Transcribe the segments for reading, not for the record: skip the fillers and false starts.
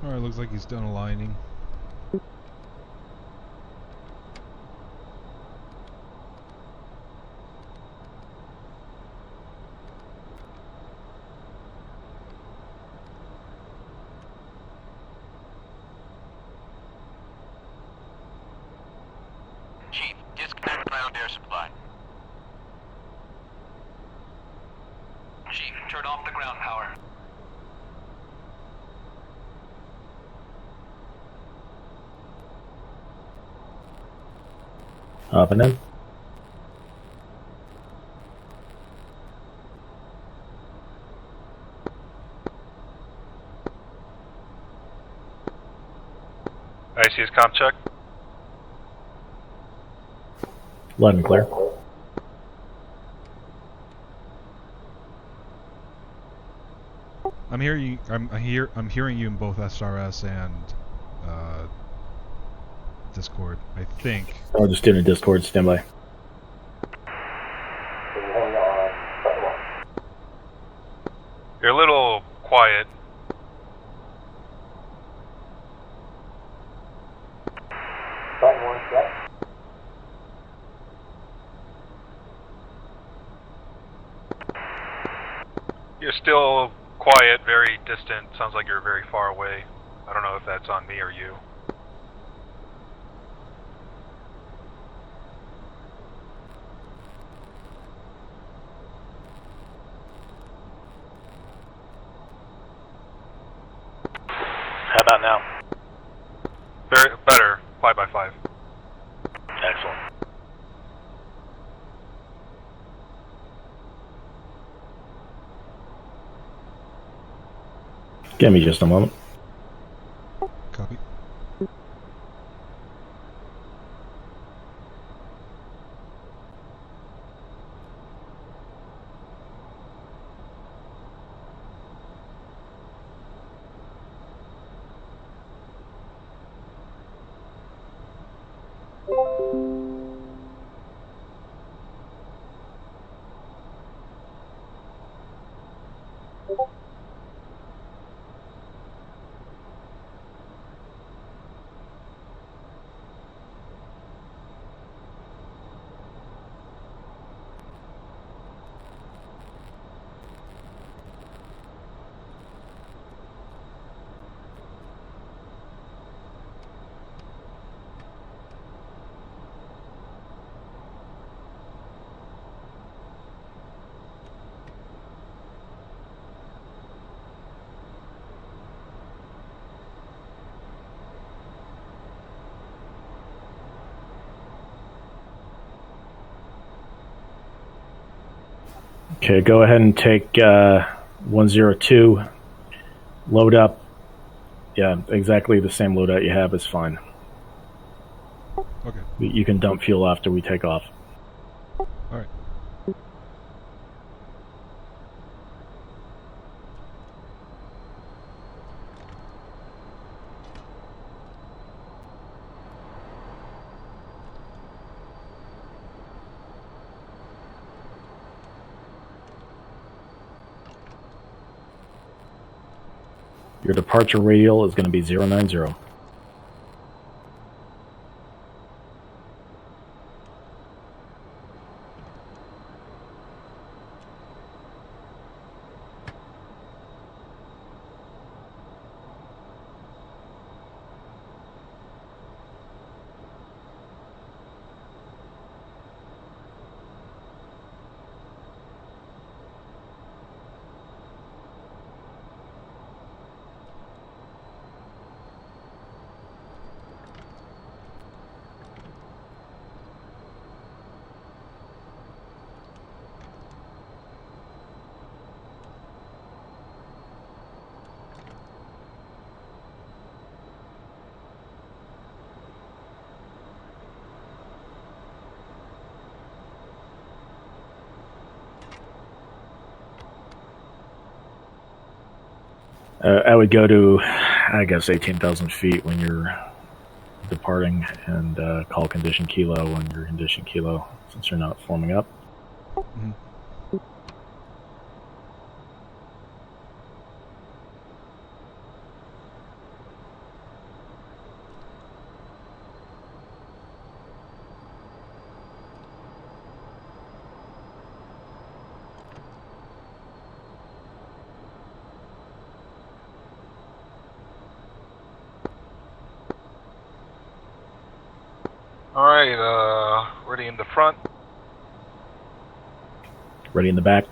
Alright, looks like he's done aligning. Chief, disconnect ground air supply. Chief, turn off the ground power. Up and in. IC's comp check. Loud and clear. I'm hearing you in both SRS and Discord, I think. I'll just do it in Discord. Standby. You're a little quiet. You're still quiet, very distant. Sounds like you're very far away. I don't know if that's on me or you. How about now? Very better. 5x5. Excellent. Give me just a moment. Copy. Okay, go ahead and take 102. Load up. Yeah, exactly the same loadout you have is fine. Okay. You can dump fuel after we take off. Alright. Your departure radial is going to be 090. I would go to, I guess, 18,000 feet when you're departing, and call condition kilo when you're condition kilo, since you're not forming up. Mm-hmm. Alright, ready in the front. Ready in the back.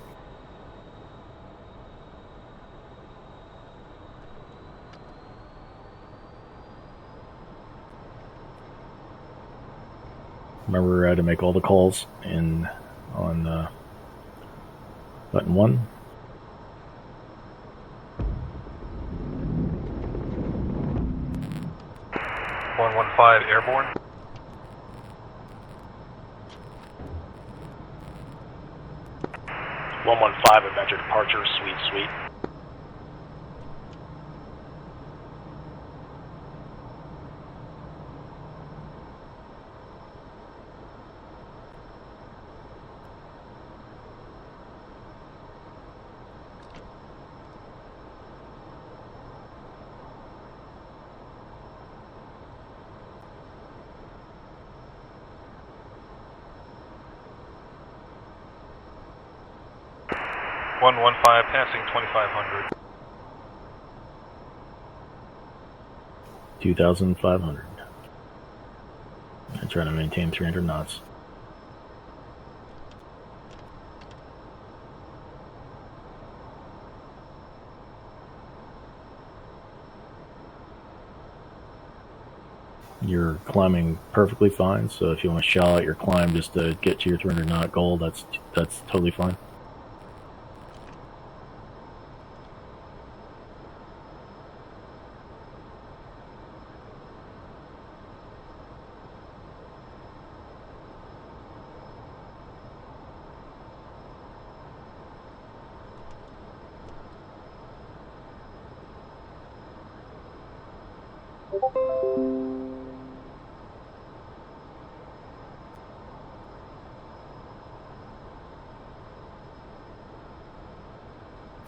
Remember to make all the calls on button 1. .115 airborne. .115 Avenger departure, suite. .115 passing 2500. 2,500. I'm trying to maintain 300 knots. You're climbing perfectly fine, so if you want to shallow out your climb just to get to your 300 knot goal, that's totally fine.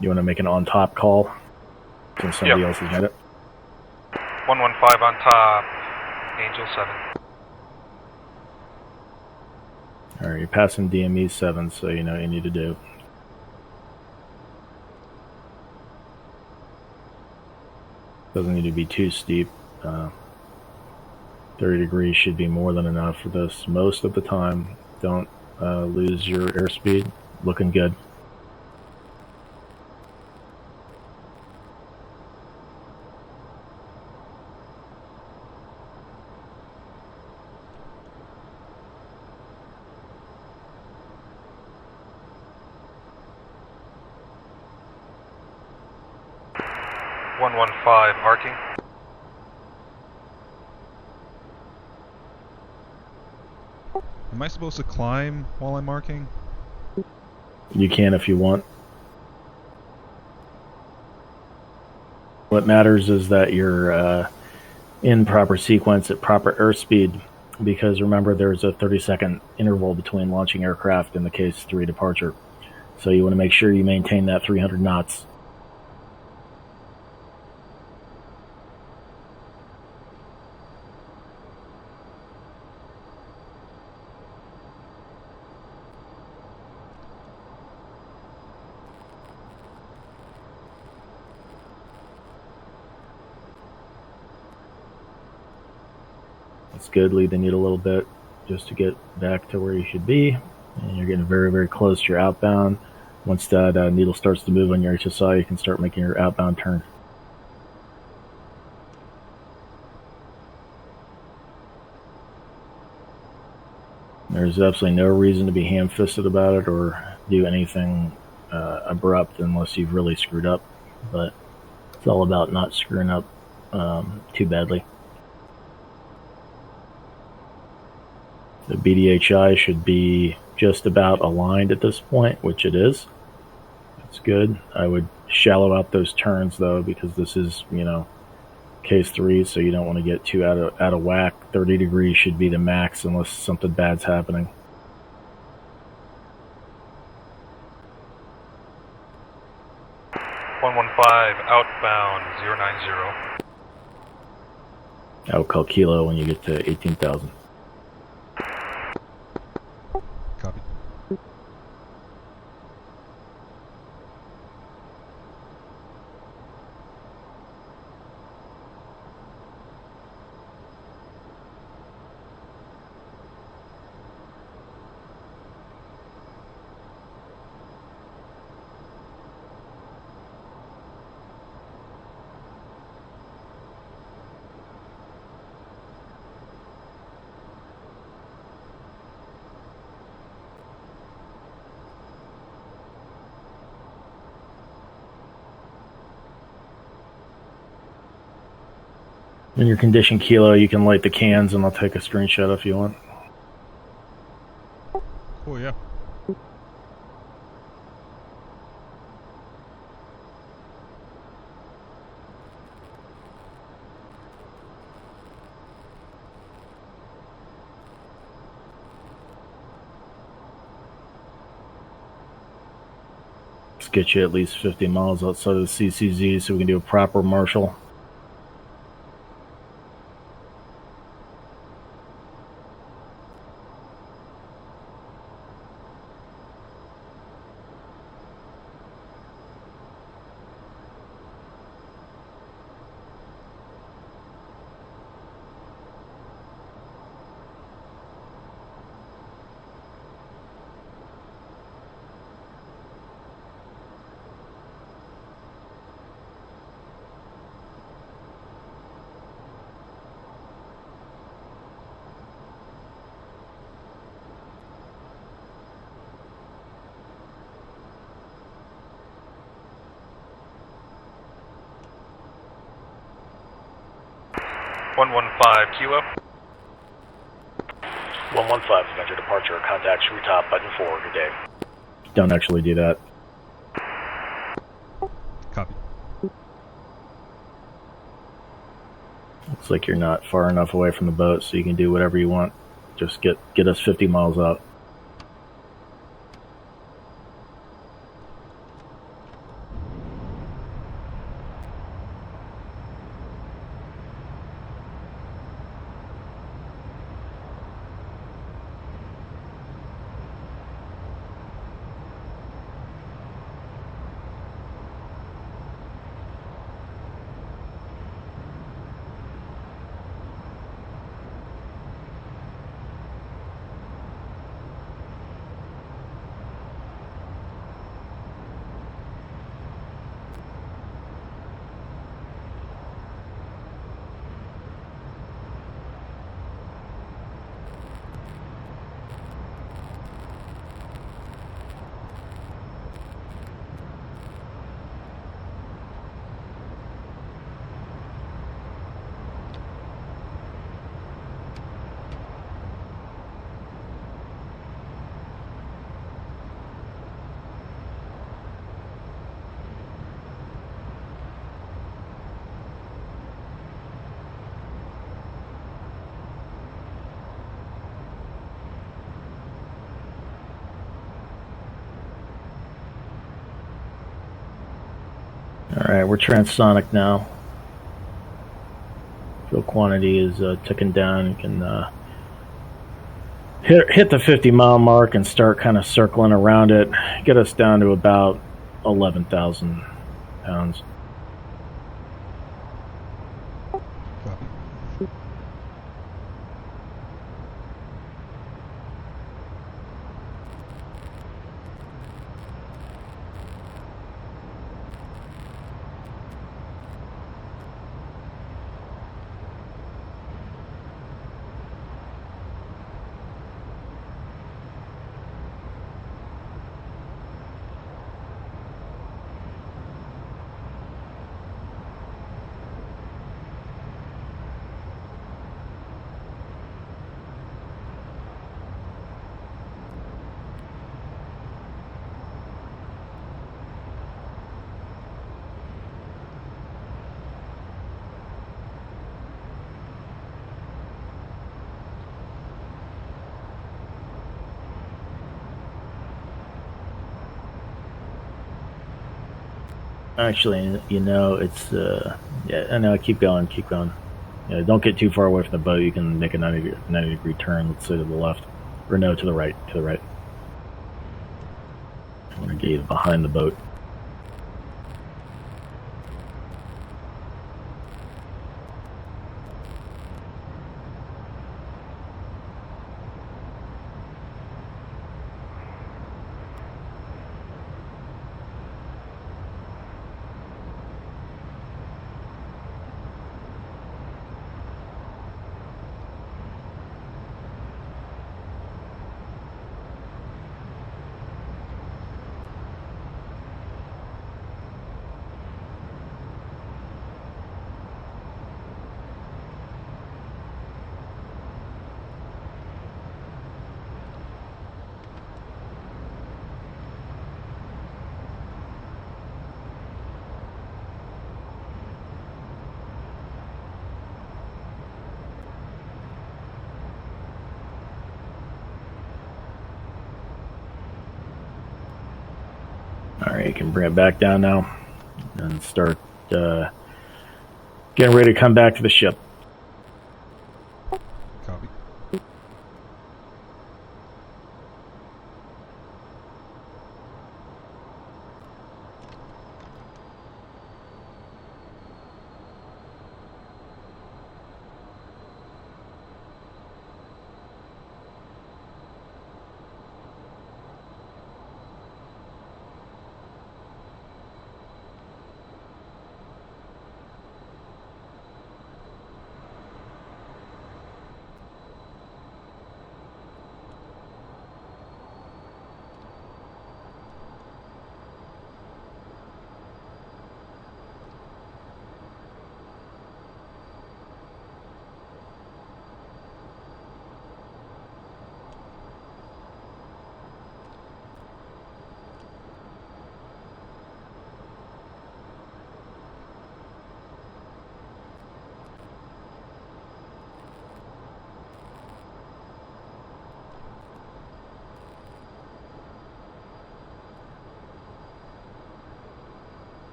You want to make an on-top call since somebody else has got it? 115 on top, Angel 7. Alright, you're passing DME 7, so you know what you need to do. Doesn't need to be too steep. 30 degrees should be more than enough for this most of the time. Don't lose your airspeed. Looking good. Arcing. Am I supposed to climb while I'm marking? You can if you want. What matters is that you're in proper sequence at proper airspeed, because remember there's a 30-second interval between launching aircraft in the case 3 departure. So you want to make sure you maintain that 300 knots. It's good. Lead the needle a little bit just to get back to where you should be. And you're getting very, very close to your outbound. Once that needle starts to move on your HSI, you can start making your outbound turn. There's absolutely no reason to be ham-fisted about it or do anything abrupt unless you've really screwed up. But it's all about not screwing up too badly. The BDHI should be just about aligned at this point, which it is. That's good. I would shallow out those turns though, because this is, case 3, so you don't want to get too out of whack. 30 degrees should be the max unless something bad's happening. Outbound 090. I would call kilo when you get to 18,000. Copy. In your condition kilo, you can light the cans and I'll take a screenshot if you want. Cool, yeah. Let's get you at least 50 miles outside of the CCZ so we can do a proper marshal. Kilo. 115, Avenger departure. Contact Treetop, button 4. Good day. Don't actually do that. Copy. Looks like you're not far enough away from the boat, so you can do whatever you want. Just get us 50 miles out. Alright, we're transonic now. Fuel quantity is ticking down. You can hit the 50 mile mark and start kind of circling around it. Get us down to about 11,000 pounds. Copy. Actually, you know, it's yeah, I know. Keep going. Yeah, don't get too far away from the boat. You can make a 90 degree turn. Let's say to the left, or no, to the right. To the right. I'm gonna get you behind the boat. Alright, you can bring it back down now and start getting ready to come back to the ship. Copy.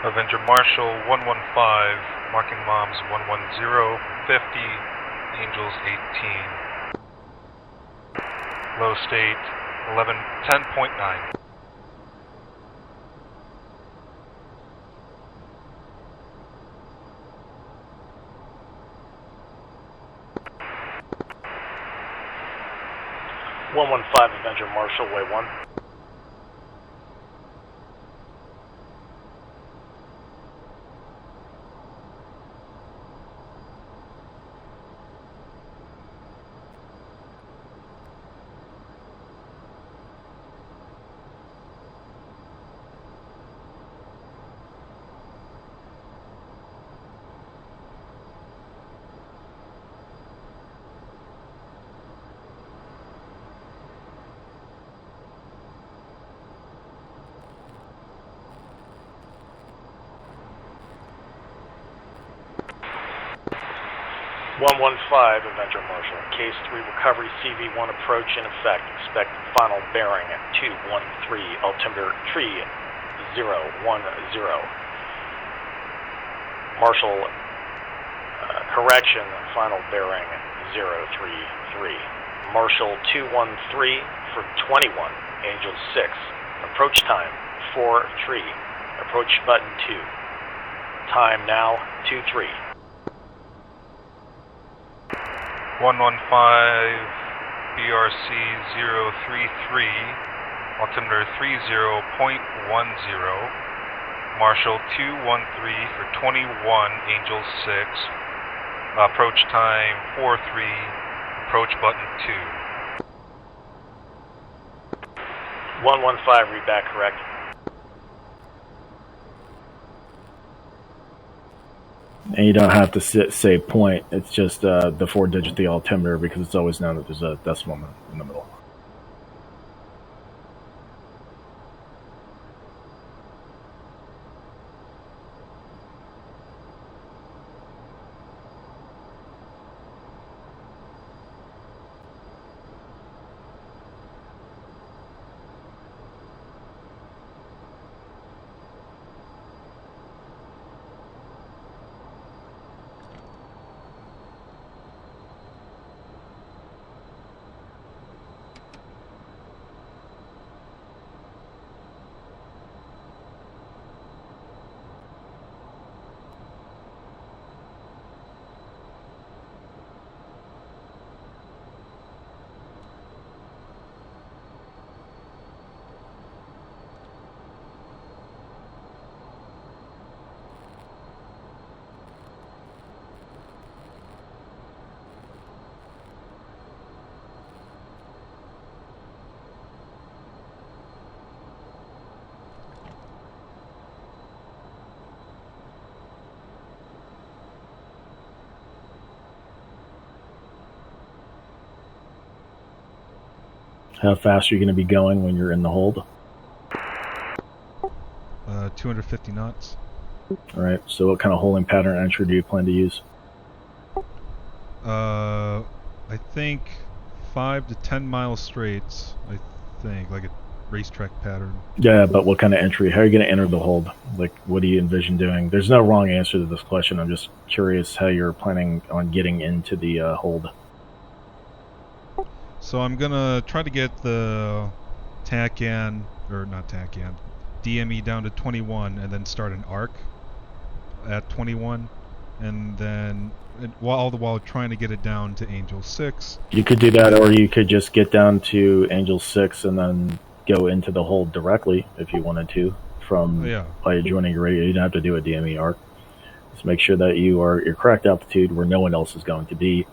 Avenger Marshal 115, marking Moms 110, 50, Angels 18. Low state 10.9. Avenger Marshal, way 1. Avenger Marshal. Case 3 recovery CV1 approach in effect. Expect final bearing at 213 altimeter tree 010. Marshal, correction, final bearing 033. Marshal 213 for 21, Angel 6. Approach time 4 tree. Approach button 2. Time now 23. 115 BRC 033, altimeter 30.10, Marshall 213 for 21, Angel 6, approach time 43, approach button 2. 115, read back correct. And you don't have to say point. It's just the 4-digit the altimeter, because it's always known that there's a decimal in the middle. How fast are you going to be going when you're in the hold? 250 knots. All right. So what kind of holding pattern entry do you plan to use? I think 5 to 10 mile straights. I think like a racetrack pattern. Yeah, but what kind of entry? How are you going to enter the hold? Like, what do you envision doing? There's no wrong answer to this question. I'm just curious how you're planning on getting into the hold. So I'm gonna try to get the DME down to 21, and then start an arc at 21, and then all the while trying to get it down to Angel 6. You could do that, or you could just get down to Angel 6 and then go into the hold directly if you wanted to by joining your radio. You don't have to do a DME arc. Just make sure that you're correct altitude where no one else is going to be.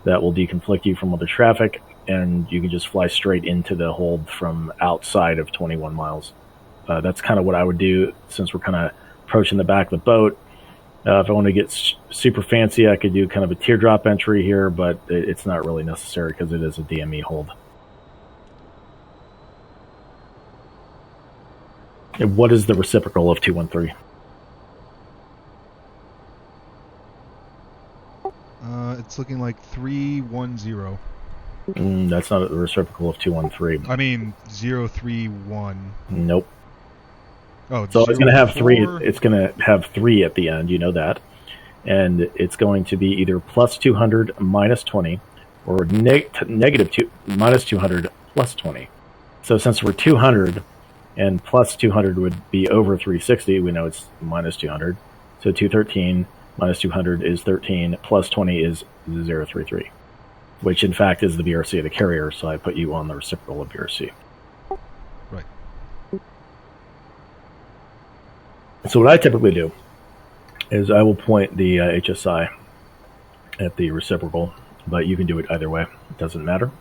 That will deconflict you from other traffic, and you can just fly straight into the hold from outside of 21 miles. That's kind of what I would do, since we're kind of approaching the back of the boat. If I want to get super fancy, I could do kind of a teardrop entry here, but it's not really necessary because it is a DME hold. And what is the reciprocal of 213? It's looking like 310. That's not a reciprocal of 213. I mean 031. Nope. Oh, so it's going to have 3. It's going to have 3 at the end. You know that, and it's going to be either plus 200 minus 20, or negative 2 minus 200 plus 20. So since we're 200, and plus 200 would be over 360, we know it's minus 200. So 213 minus 200 is 13. Plus 20 is 033. Which in fact is the BRC of the carrier, so I put you on the reciprocal of BRC. Right. So what I typically do is I will point the HSI at the reciprocal, but you can do it either way. It doesn't matter.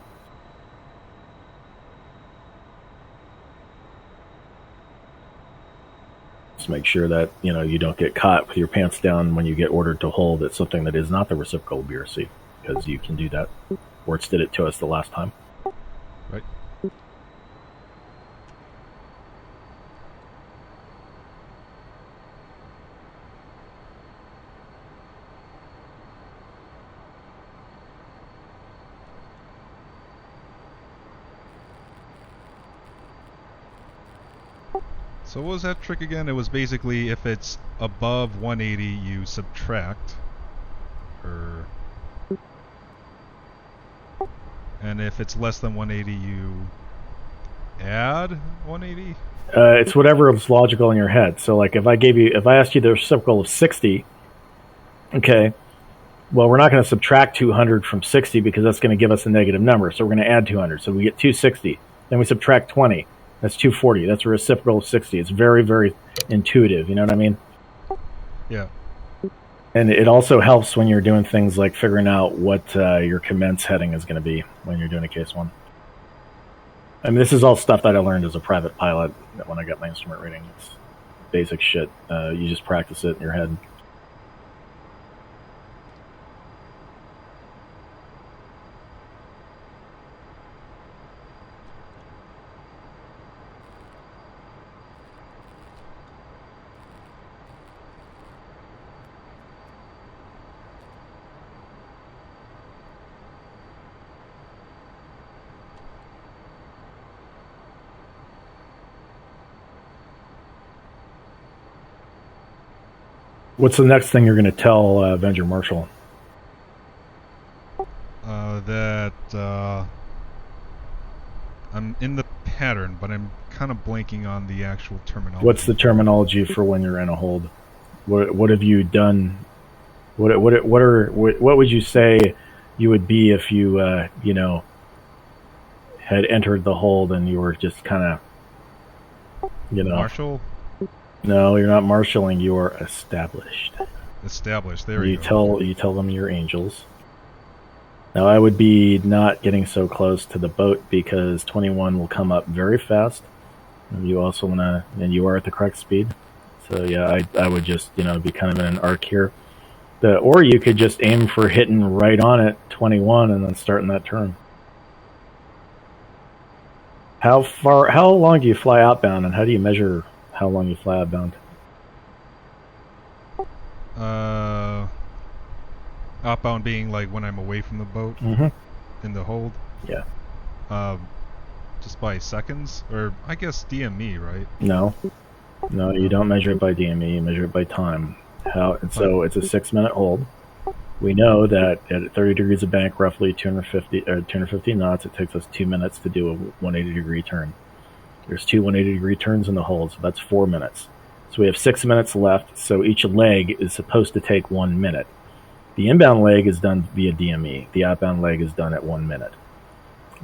Just make sure that you don't get caught with your pants down when you get ordered to hold at something that is not the reciprocal of BRC. Because you can do that. Wirtz did it to us the last time. Right. So what was that trick again? It was basically if it's above 180, you subtract. And if it's less than 180, you add 180? It's whatever is logical in your head. So like if I asked you the reciprocal of 60, okay, well, we're not going to subtract 200 from 60 because that's going to give us a negative number. So we're going to add 200. So we get 260. Then we subtract 20. That's 240. That's a reciprocal of 60. It's very, very intuitive. You know what I mean? Yeah. And it also helps when you're doing things like figuring out what your commence heading is going to be when you're doing a case 1. I mean, this is all stuff that I learned as a private pilot when I got my instrument reading. It's basic shit. You just practice it in your head. What's the next thing you're going to tell Avenger Marshall? That I'm in the pattern, but I'm kind of blanking on the actual terminology. What's the terminology for when you're in a hold? What have you done? What would you say you would be if you had entered the hold and you were just kind of Marshal? No, you're not marshalling. You are established. Established. There you go. You tell them you're angels. Now, I would be not getting so close to the boat because 21 will come up very fast. And you also and you are at the correct speed. So yeah, I would just be kind of in an arc here. Or you could just aim for hitting right on it 21 and then starting that turn. How long do you fly outbound, and how do you measure how long you fly outbound? Outbound being like when I'm away from the boat in the hold. Yeah. Just by seconds, or I guess DME, right? No, you don't measure it by DME. You measure it by time. So it's a 6-minute hold. We know that at 30 degrees of bank, roughly 250 knots, it takes us 2 minutes to do a 180-degree turn. There's 2 180-degree turns in the hold, so that's 4 minutes. So we have 6 minutes left, so each leg is supposed to take 1 minute. The inbound leg is done via DME. The outbound leg is done at 1 minute.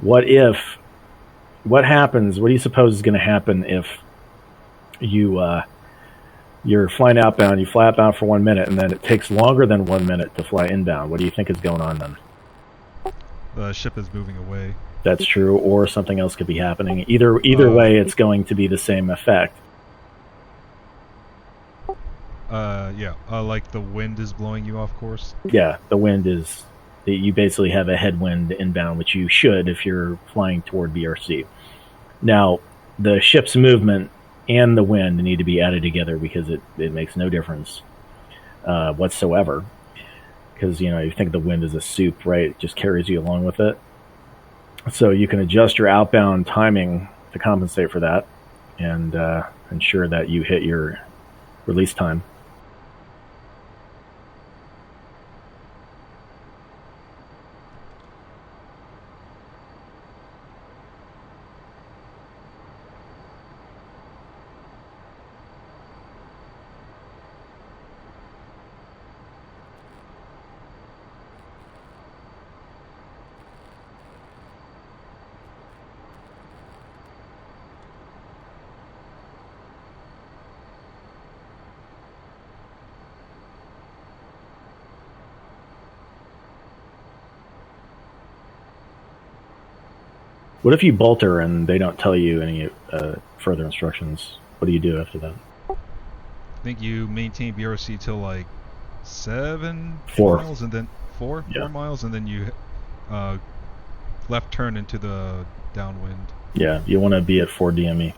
What do you suppose is going to happen if you're flying outbound, you fly outbound for 1 minute, and then it takes longer than 1 minute to fly inbound? What do you think is going on then? The ship is moving away. That's true, or something else could be happening. Either way, it's going to be the same effect. Like the wind is blowing you off course. Yeah, the wind is. You basically have a headwind inbound, which you should if you're flying toward BRC. Now, the ship's movement and the wind need to be added together because it makes no difference whatsoever. Because you think the wind is a soup, right? It just carries you along with it. So you can adjust your outbound timing to compensate for that, and ensure that you hit your release time. What if you bolter and they don't tell you any further instructions? What do you do after that? I think you maintain BRC till like 4 miles, and then 4 miles, and then you left turn into the downwind. Yeah, you want to be at 4 DME.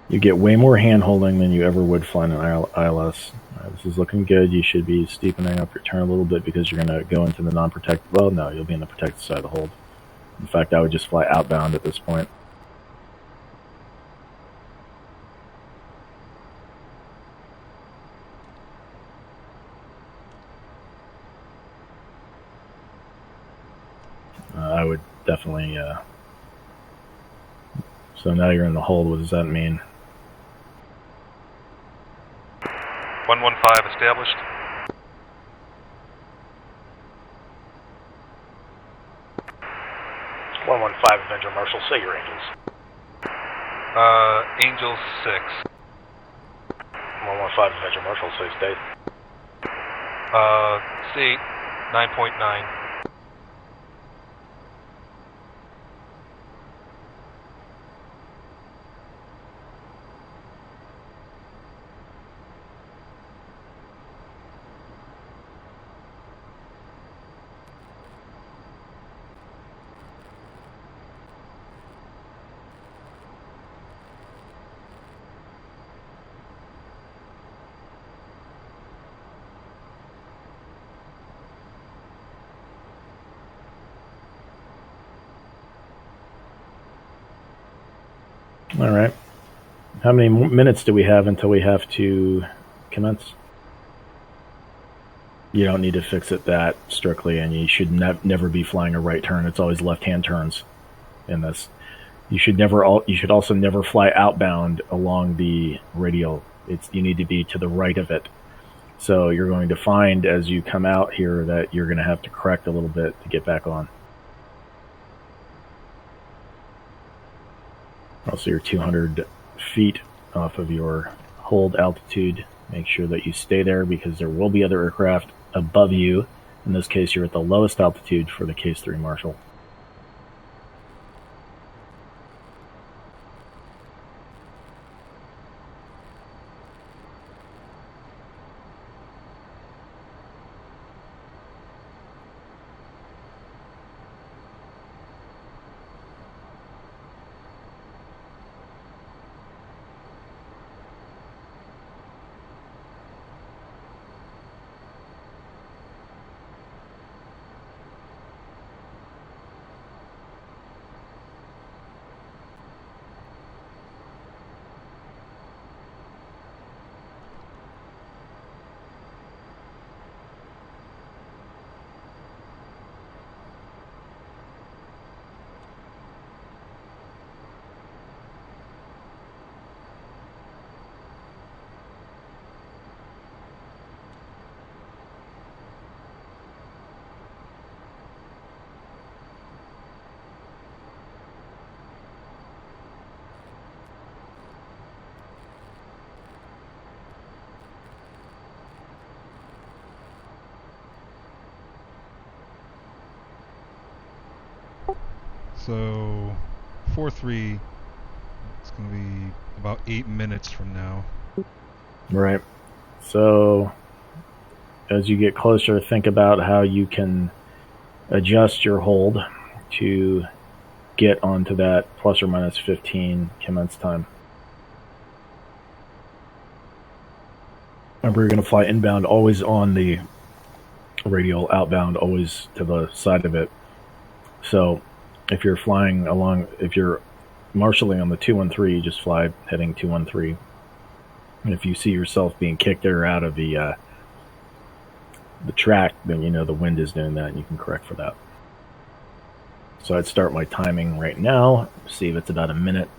You get way more hand-holding than you ever would flying an ILS. This is looking good. You should be steepening up your turn a little bit because you're going to go into the non-protected... Well, no, you'll be in the protected side of the hold. In fact, I would just fly outbound at this point. I would definitely. So now you're in the hold. What does that mean? 115 established. Avenger Marshal, say your Angels. Angels 6. 115 Avenger Marshal, say state. State 9.9. All right. How many minutes do we have until we have to commence? You don't need to fix it that strictly, and you should never be flying a right turn. It's always left-hand turns in this. You should also never fly outbound along the radial. You need to be to the right of it. So you're going to find as you come out here that you're going to have to correct a little bit to get back on. Also, you're 200 feet off of your hold altitude. Make sure that you stay there because there will be other aircraft above you. In this case, you're at the lowest altitude for the Case 3 Marshal. So 4-3, it's going to be about 8 minutes from now. Right. So as you get closer, think about how you can adjust your hold to get onto that plus or minus 15 commence time. Remember, you're going to fly inbound always on the radial, outbound always to the side of it. So if you're flying along, if you're marshalling on the 213, you just fly heading 213. And if you see yourself being kicked there out of the track, then you know the wind is doing that and you can correct for that. So I'd start my timing right now, see if it's about a minute.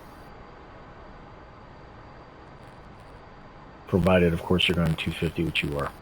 Provided, of course, you're going 250, which you are.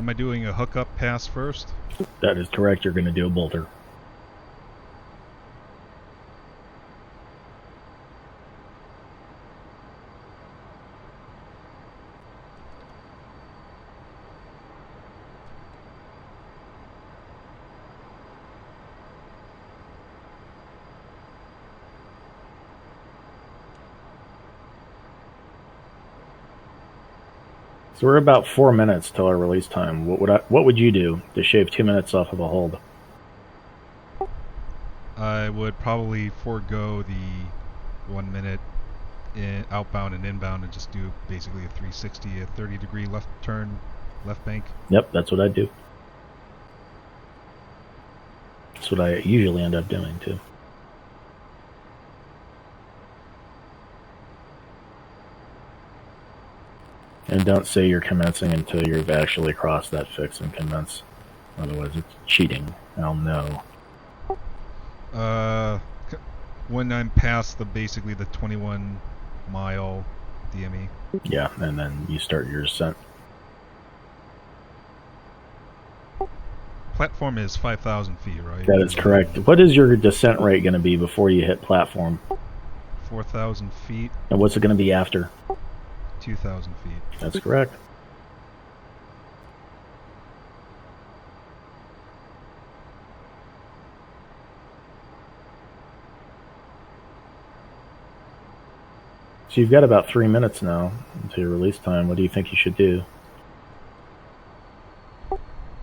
Am I doing a hookup pass first? That is correct. You're going to do a bolter. So we're about 4 minutes till our release time. What would you do to shave 2 minutes off of a hold? I would probably forego the 1 minute outbound and inbound and just do basically a 360, a 30-degree left turn, left bank. Yep, that's what I'd do. That's what I usually end up doing too. And don't say you're commencing until you've actually crossed that fix and commence. Otherwise, it's cheating. I'll know. When I'm past basically the 21-mile DME. Yeah, and then you start your ascent. Platform is 5,000 feet, right? That is correct. What is your descent rate going to be before you hit platform? 4,000 feet. And what's it going to be after? 2,000 feet. That's correct. So you've got about 3 minutes now until your release time. What do you think you should do?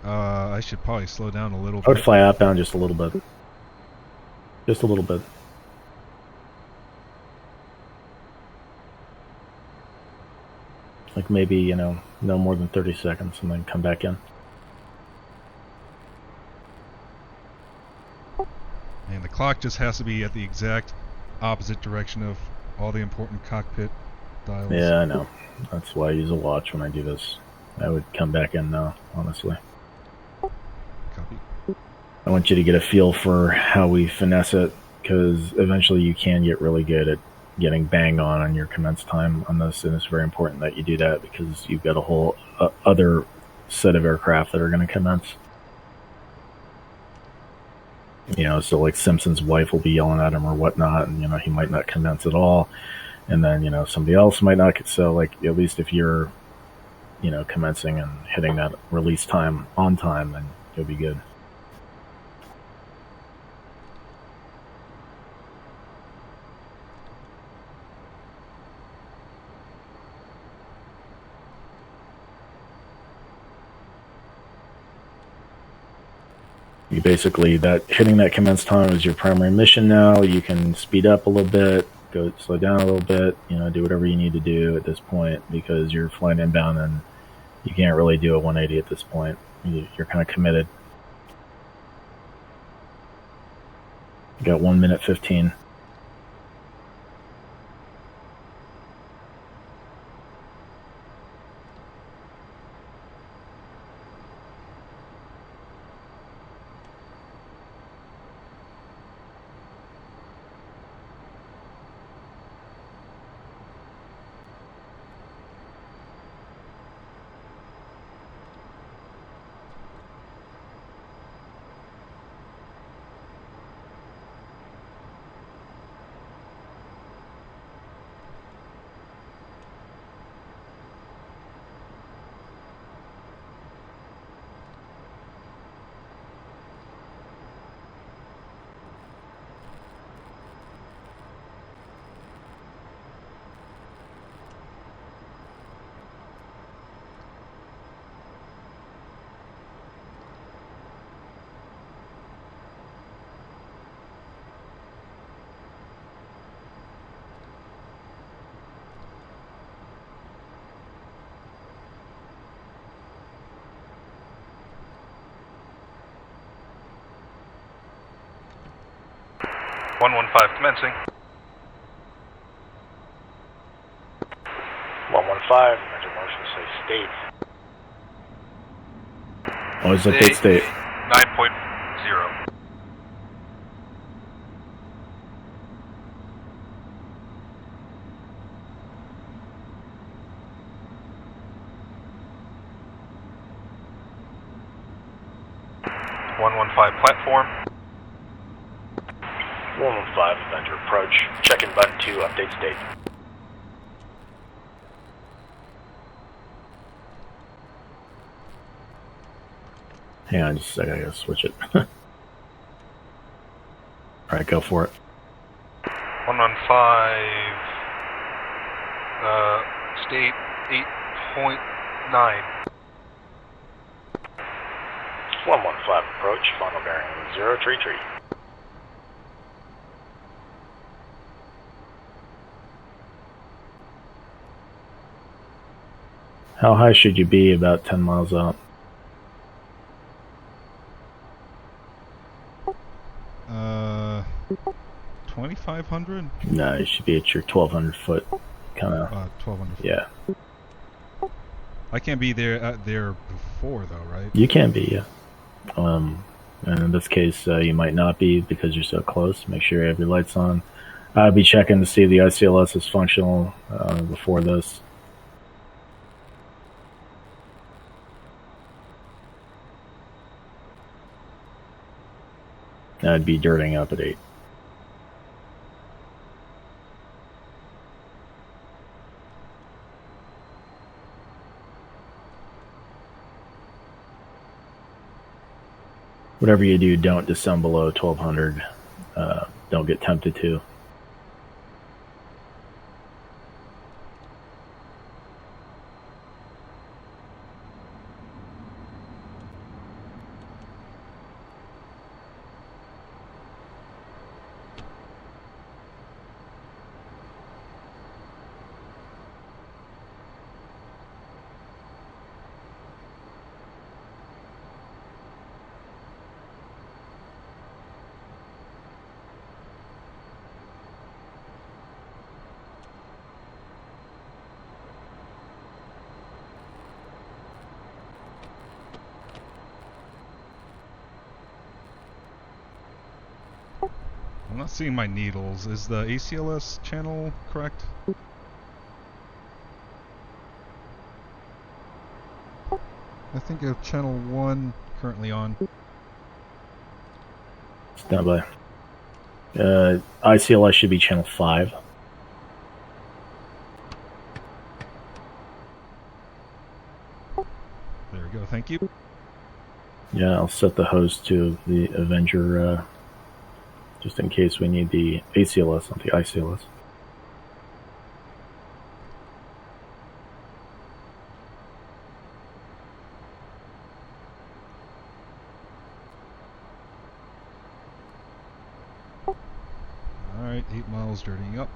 I should probably slow down a little I would bit. fly outbound just a little bit. Just a little bit. Like maybe, no more than 30 seconds and then come back in. And the clock just has to be at the exact opposite direction of all the important cockpit dials. Yeah, I know. That's why I use a watch when I do this. I would come back in now, honestly. Copy. I want you to get a feel for how we finesse it, because eventually you can get really good at getting bang on your commence time on this, and it's very important that you do that because you've got a whole other set of aircraft that are going to commence. So like Simpson's wife will be yelling at him or whatnot, and he might not commence at all, and then somebody else might not. So like at least if you're commencing and hitting that release time on time, then you'll be good. You basically, hitting that commence time is your primary mission now. You can speed up a little bit, slow down a little bit, do whatever you need to do at this point because you're flying inbound and you can't really do a 180 at this point. You're kind of committed. You got 1 minute 15. Commencing. 115, Major Marshal say state. Always update state. 9.0. 115 platform. 115 Avenger approach. Check-in button 2, update state. Hang on just a second, I gotta switch it. Alright, go for it. 115, state 8.9. 115 approach, final bearing 033. How high should you be about 10 miles out? 2,500? No, you should be at your 1,200 foot kind of. 1,200. Yeah, I can't be there before though, right? you can be, yeah. And in this case, you might not be because you're so close. Make sure you have your lights on. I'll be checking to see if the ICLS is functional before this. I'd be dirting up at 8. Whatever you do, don't descend below 1,200. Don't get tempted to. I'm not seeing my needles. Is the ACLS channel correct? I think I have channel 1 currently on. Stand by. ICLS should be channel 5. There we go, thank you. Yeah, I'll set the host to the Avenger just in case we need the ACLS, not the ICLS. Alright, 8 miles dirtying up.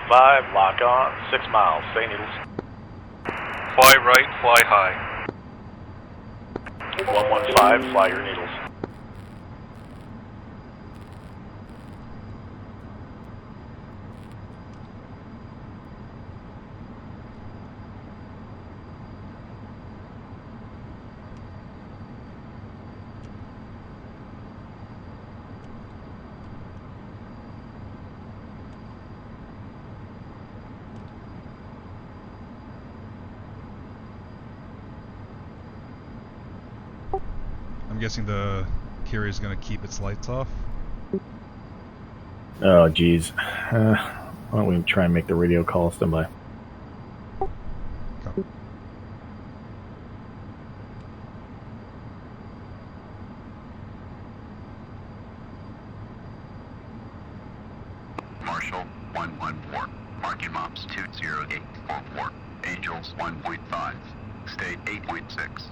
Five, lock on, 6 miles, say needles. Fly right, fly high. 115, fly your needles. I'm guessing the carrier is going to keep its lights off. Oh, geez. Why don't we try and make the radio call? Stand by. Copy. Marshall 114. Marking Mops 20844. Angels 1.5. State 8.6.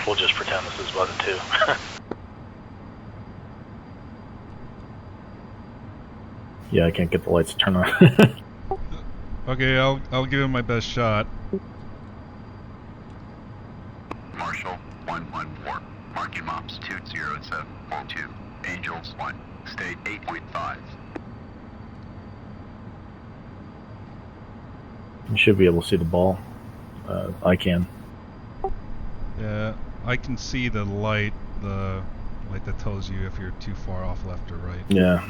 We'll just pretend this is button 2. Yeah, I can't get the lights to turn on. Okay, I'll give him my best shot. Marshall 114. Marking Mops 20742. Angels 1. State 8.5. You should be able to see the ball. I can. Yeah, I can see the light that tells you if you're too far off left or right. Yeah.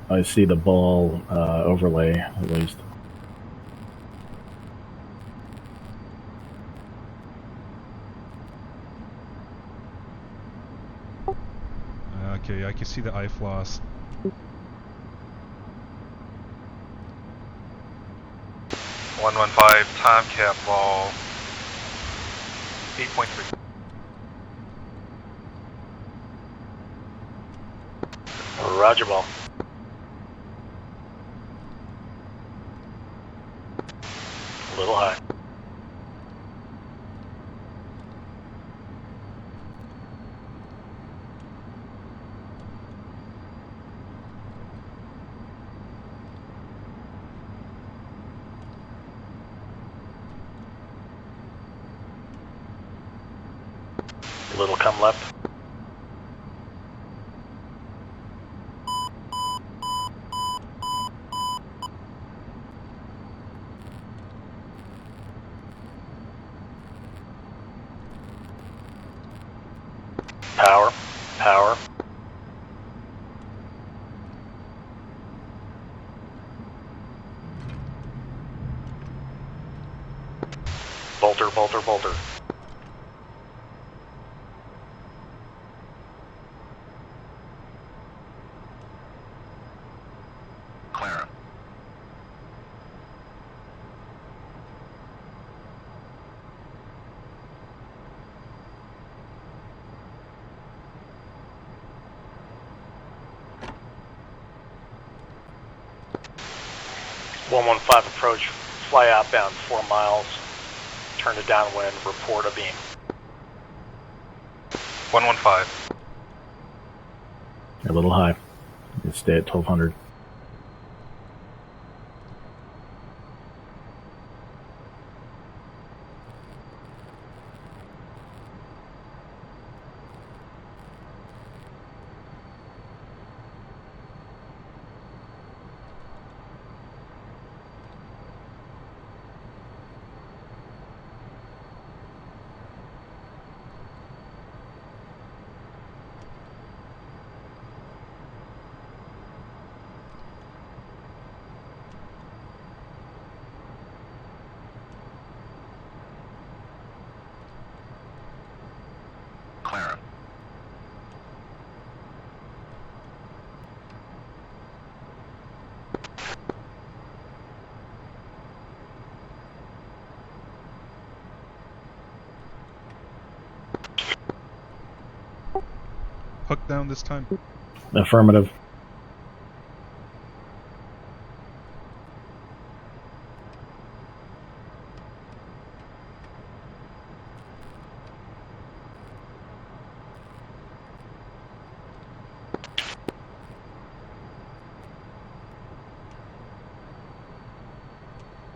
I see the ball overlay, at least. Okay, I can see the eye floss. .115 time cap ball 8.3. Roger, ball. A little high. A little come left. Power. Power. Bolter, bolter, bolter. Clara. .115 approach, fly outbound 4 miles, turn to downwind, report a beam. 115. A little high. You stay at 1200. Clara. Hook down this time. Affirmative.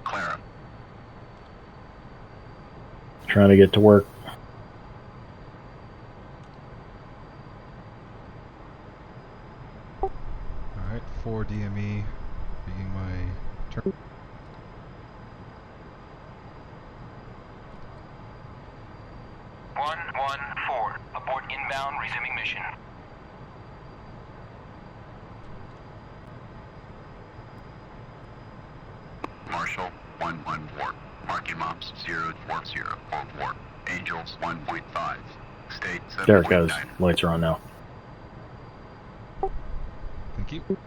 Clara. Trying to get to work. Alright, 4 DME being my turn. One, 4. Abort inbound, resuming mission. 4044. Angels 1.5. State 7.9. There it goes. Lights are on now. Thank you.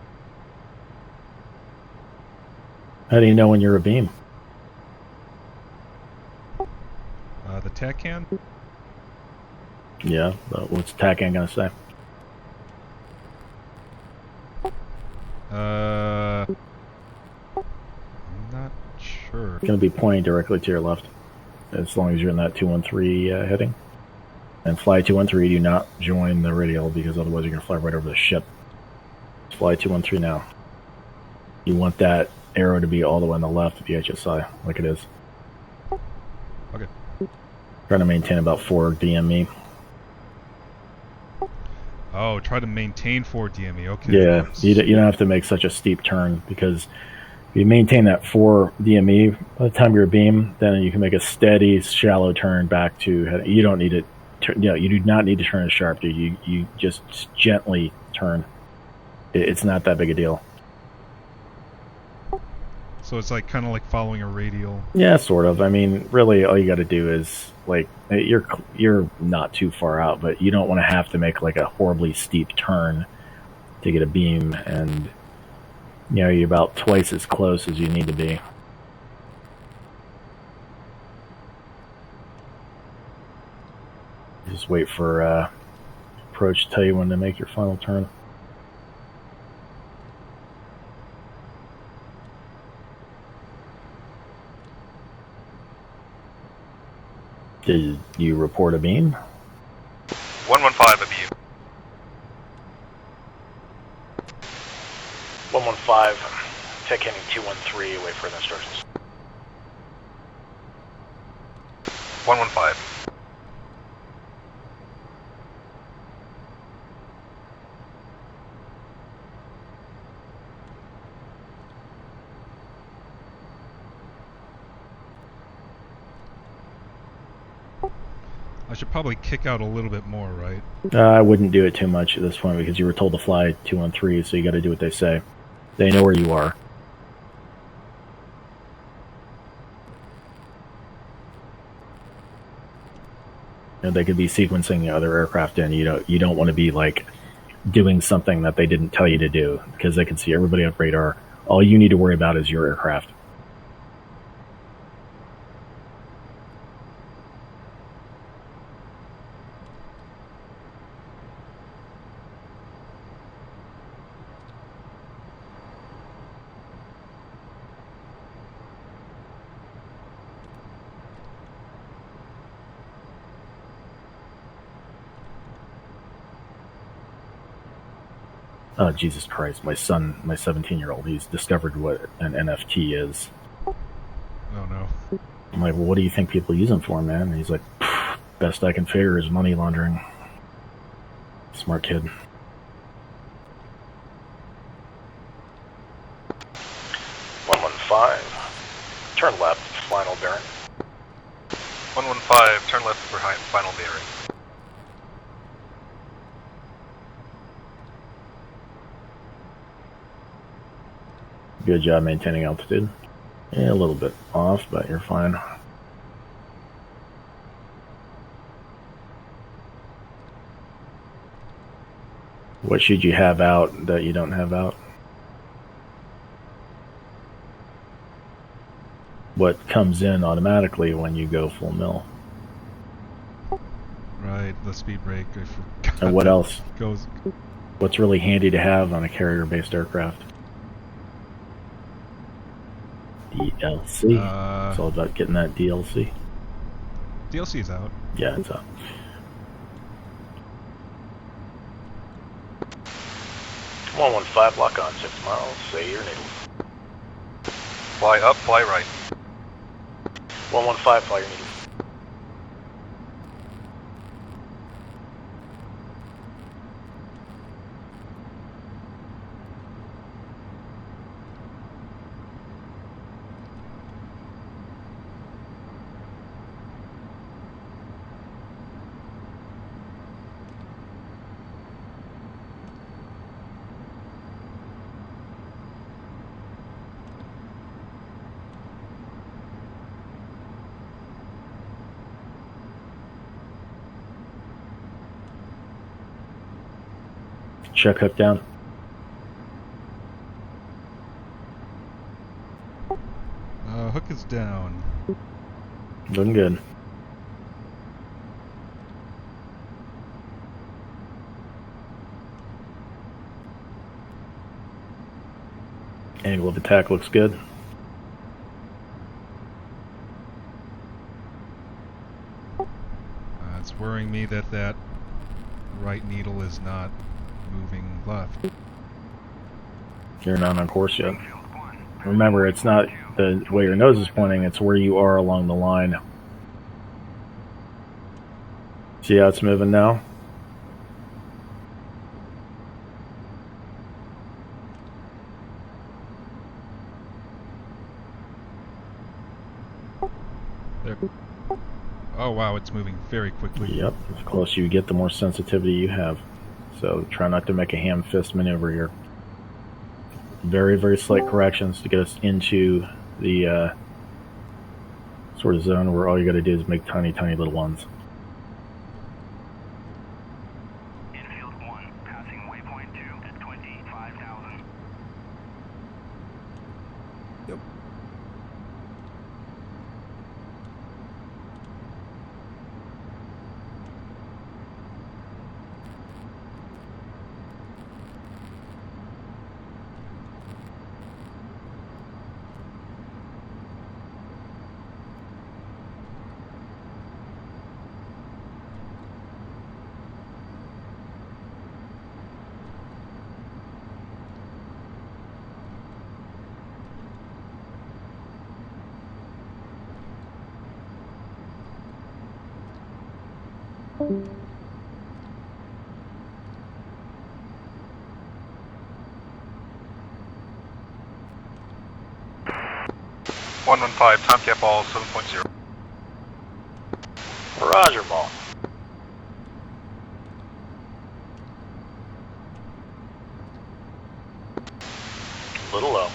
How do you know when you're a beam? The TACAN? Yeah, but what's TACAN gonna say? I'm not sure. It's gonna be pointing directly to your left, as long as you're in that 213 heading. And fly 213, do not join the radial, because otherwise you're gonna fly right over the ship. Fly 213 now. You want that arrow to be all the way on the left of the HSI, like it is. Okay. Trying to maintain about 4 DME. Oh, try to maintain 4 DME. Okay. Yeah, you don't have to make such a steep turn, because if you maintain that 4 DME, by the time you're a beam, then you can make a steady, shallow turn back to head. You don't need it. You do not need to turn as sharp. You just gently turn. It's not that big a deal. So it's like kind of like following a radial. Yeah, sort of. I mean, really, all you got to do is like you're not too far out, but you don't want to have to make like a horribly steep turn to get a beam, and you're about twice as close as you need to be. Just wait for approach to tell you when to make your final turn. Did you report a beam? 115 a beam. 115, tech heading 213, wait for the instructions. 115. I should probably kick out a little bit more, right? I wouldn't do it too much at this point, because you were told to fly 213, so you got to do what they say. They know where you are. And they could be sequencing the other aircraft in. You don't want to be like doing something that they didn't tell you to do, because they can see everybody on radar. All you need to worry about is your aircraft. Oh, Jesus Christ. My son, my 17-year-old, he's discovered what an NFT is. Oh, no. I'm like, well, what do you think people use them for, man? And he's like, best I can figure is money laundering. Smart kid. Turn left, final bearing. 115, turn left for final bearing. Good job maintaining altitude. Yeah, a little bit off, but you're fine. What should you have out that you don't have out? What comes in automatically when you go full mill? Right, the speed brake. I forgot. And what else? Goes. What's really handy to have on a carrier-based aircraft? DLC. It's all about getting that DLC. DLC is out. Yeah, it's out. One 115, lock on 6 miles. Say your needles. Fly up, fly right. 115, fly your needles. Check hook down. Hook is down. Looking good. Angle of attack looks good. It's worrying me that that right needle is not moving left. You're not on course yet. Remember, it's not the way your nose is pointing, it's where you are along the line. See how it's moving now? There. Oh wow, it's moving very quickly. Yep, the closer you get, the more sensitivity you have. So try not to make a ham fist maneuver here. Very, very slight corrections to get us into the sort of zone where all you got to do is make tiny, tiny little ones. Infield 1, passing waypoint 2 at 25,000. Yep. Time cap ball 7.0. Roger, ball. A little low.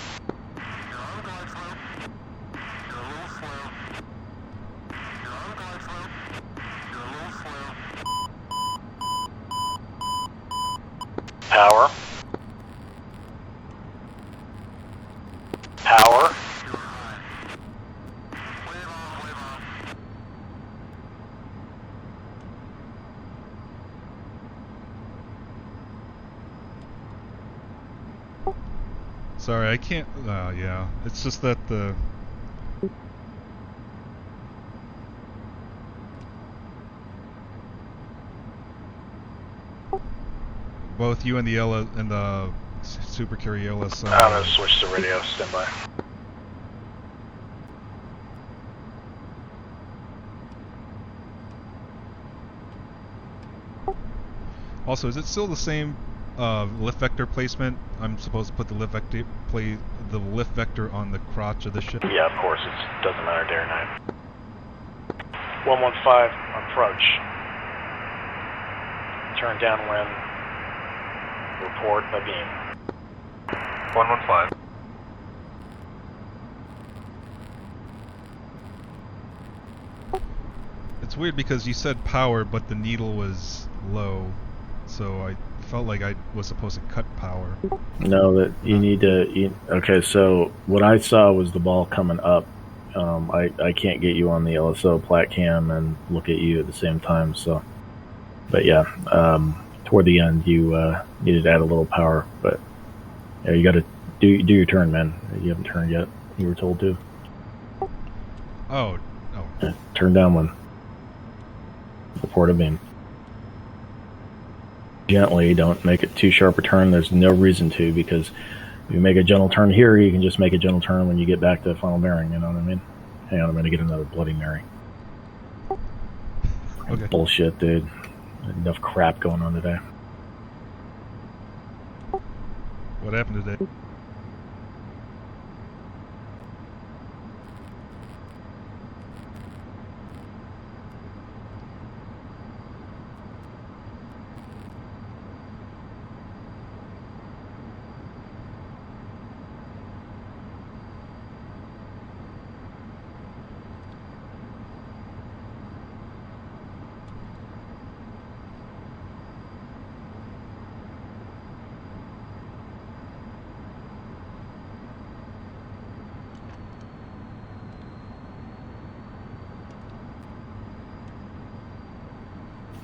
Power. Power. Sorry, I can't. Yeah, it's just that the. Both you and the Super Carriolis. I'm gonna switch to radio. Stand by. Also, is it still the same lift vector placement? I'm supposed to put the lift vector on the crotch of the ship. Yeah, of course. It doesn't matter day or night. 115 approach. Turn downwind. Report by beam. 115. It's weird because you said power, but the needle was low, so I felt like I was supposed to cut power. No, that you need to. Okay, so what I saw was the ball coming up. I can't get you on the LSO plat cam and look at you at the same time. So, but yeah, toward the end you needed to add a little power. But yeah, you got to do your turn, man. You haven't turned yet. You were told to. Oh. Yeah, turn downwind. Report a beam. Gently, don't make it too sharp a turn. There's no reason to, because if you make a gentle turn here, you can just make a gentle turn when you get back to final bearing, you know what I mean? Hang on, I'm gonna get another Bloody Mary. Okay. Bullshit, dude. Enough crap going on today. What happened today?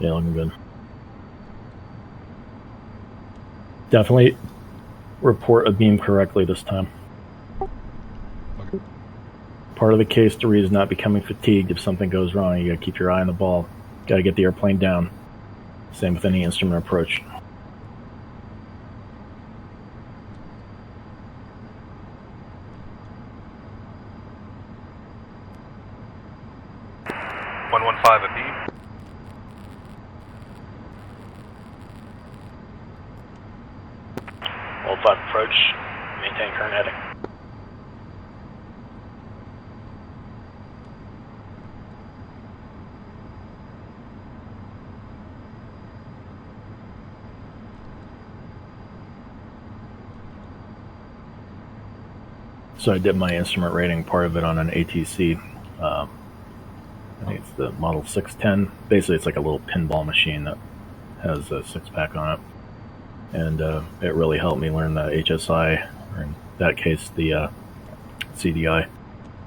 Yeah, looking good. Definitely report a beam correctly this time. Okay. Part of the case to read is not becoming fatigued. If something goes wrong, you gotta keep your eye on the ball. Gotta get the airplane down. Same with any instrument approach. $115 a beam. Old 5 approach, maintain current heading. So I did my instrument rating, part of it on an ATC. I think it's the Model 610. Basically, it's like a little pinball machine that has a 6-pack on it. And it really helped me learn the HSI, or in that case, the CDI.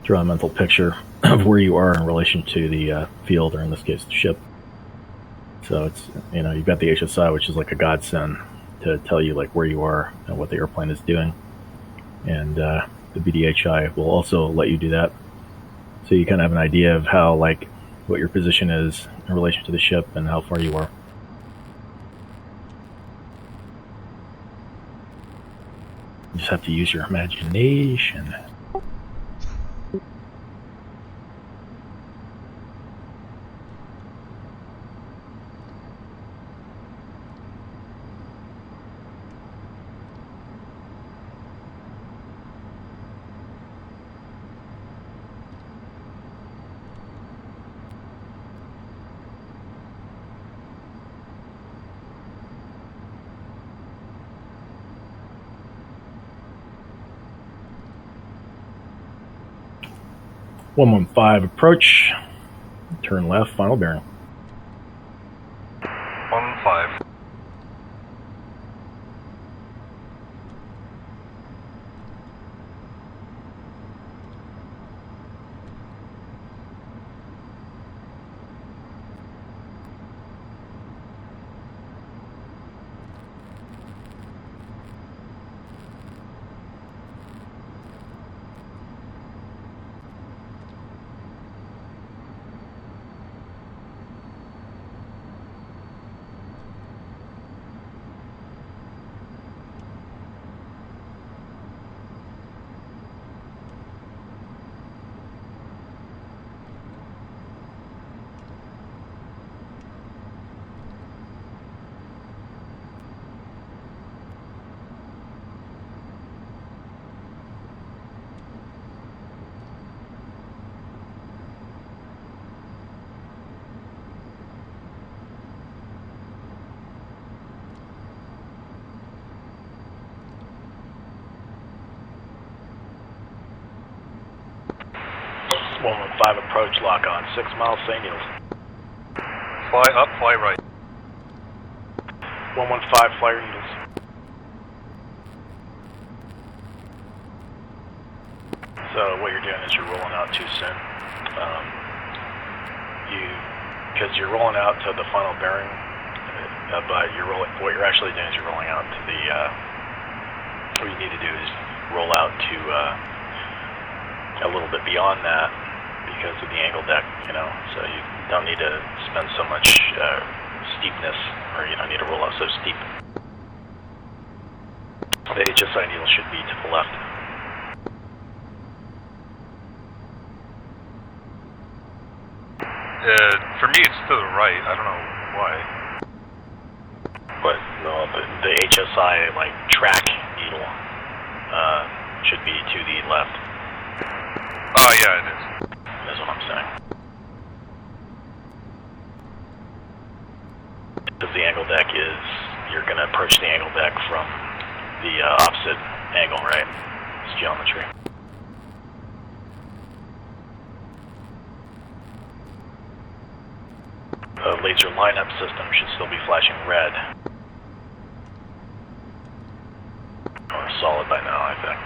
Draw a mental picture of where you are in relation to the field, or in this case, the ship. So it's, you've got the HSI, which is like a godsend to tell you like where you are and what the airplane is doing. And the BDHI will also let you do that. So you kind of have an idea of how, like, what your position is in relation to the ship and how far you are. You just have to use your imagination. (115) approach. Turn left, final bearing. 115. (115) approach, lock on 6 miles, St. Niels. Fly up, fly right. 115, flyer needles. So what you're doing is you're rolling out too soon. Because you're rolling out to the final bearing, but what you're actually doing is you're rolling out to the, what you need to do is roll out to a little bit beyond that because of the angle deck, so you don't need to spend so much steepness, or you don't need to roll out so steep. The HSI needle should be to the left. For me, it's to the right. I don't know why. But no, the HSI track needle should be to the left. Oh yeah, it is. That's what I'm saying. Because the angle deck is, you're going to approach the angle deck from the opposite angle, right? It's geometry. The laser lineup system should still be flashing red. Or solid by now, I think.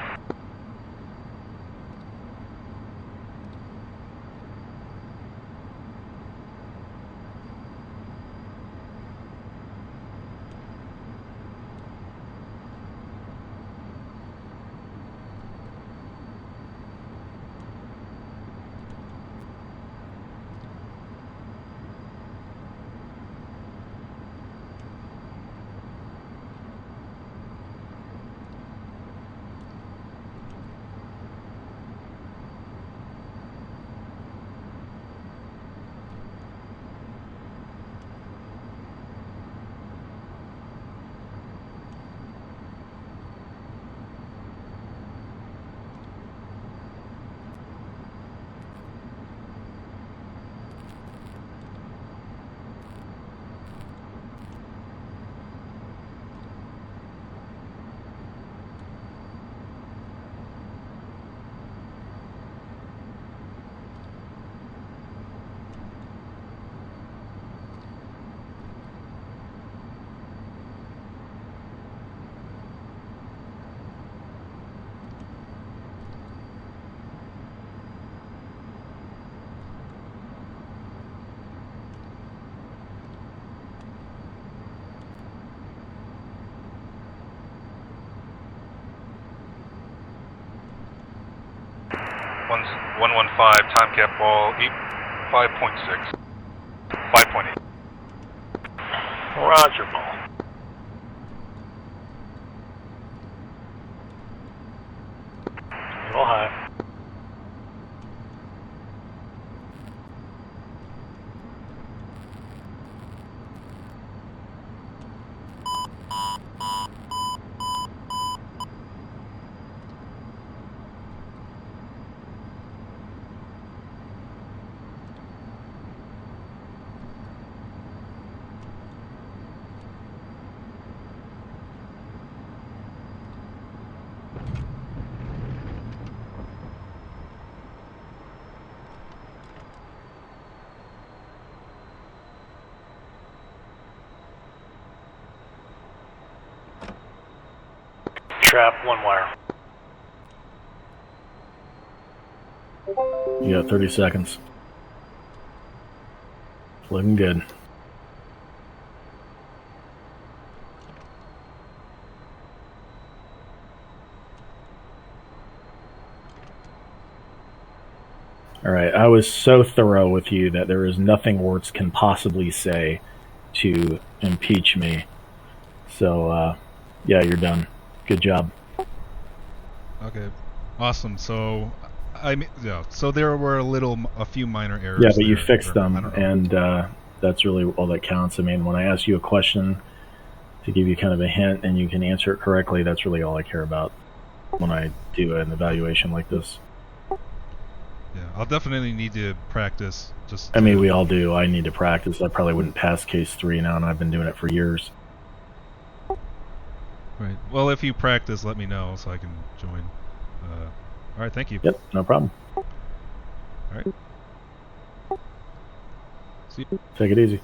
115, time cap ball, 5.6. 5.8. Roger, ball. Little high. Trap, 1 wire. You got 30 seconds. Looking good. All right, I was so thorough with you that there is nothing Wirtz can possibly say to impeach me. So, yeah, you're done. Good job. Okay, awesome. So, so there were a few minor errors. Yeah, but you there, fixed or, them, I don't know. and that's really all that counts. I mean, when I ask you a question to give you kind of a hint and you can answer it correctly, that's really all I care about when I do an evaluation like this. Yeah, I'll definitely need to practice. Just. I mean, we all do. I need to practice. I probably wouldn't pass case 3 now, and I've been doing it for years. Right. Well, if you practice, let me know so I can join. All right. Thank you. Yep, no problem. All right. See you. Take it easy.